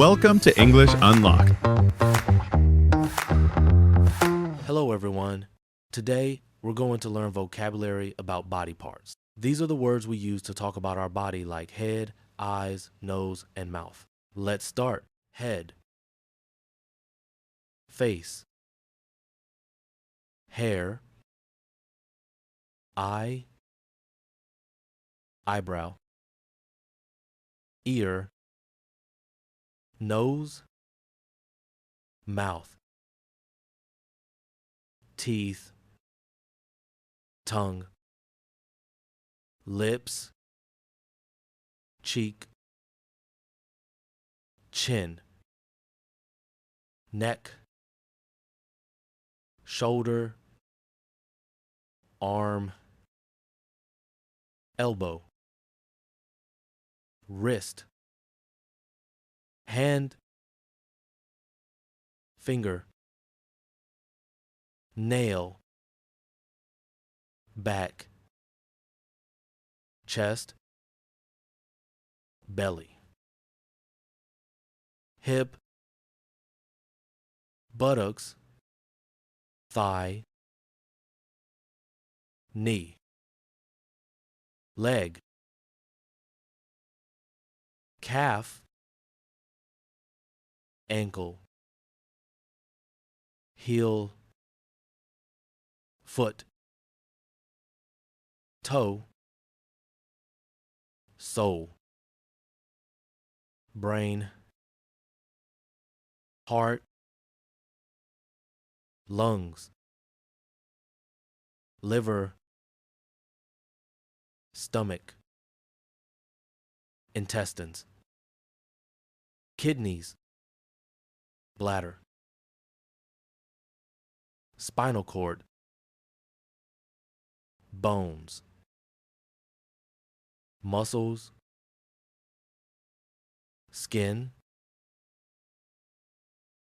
Welcome to English Unlocked. Hello, everyone. Today, we're going to learn vocabulary about body parts. These are the words we use to talk about our body, like head, eyes, nose, and mouth. Let's start. Head, face, hair, eye, eyebrow, ear, nose, mouth, teeth, tongue, lips, cheek, chin, neck, shoulder, arm, elbow, wrist, hand, finger, nail, back, chest, belly, hip, buttocks, thigh, knee, leg, calf, ankle, heel, foot, toe, sole, brain, heart, lungs, liver, stomach, intestines, kidneys, bladder, spinal cord, bones, muscles, skin,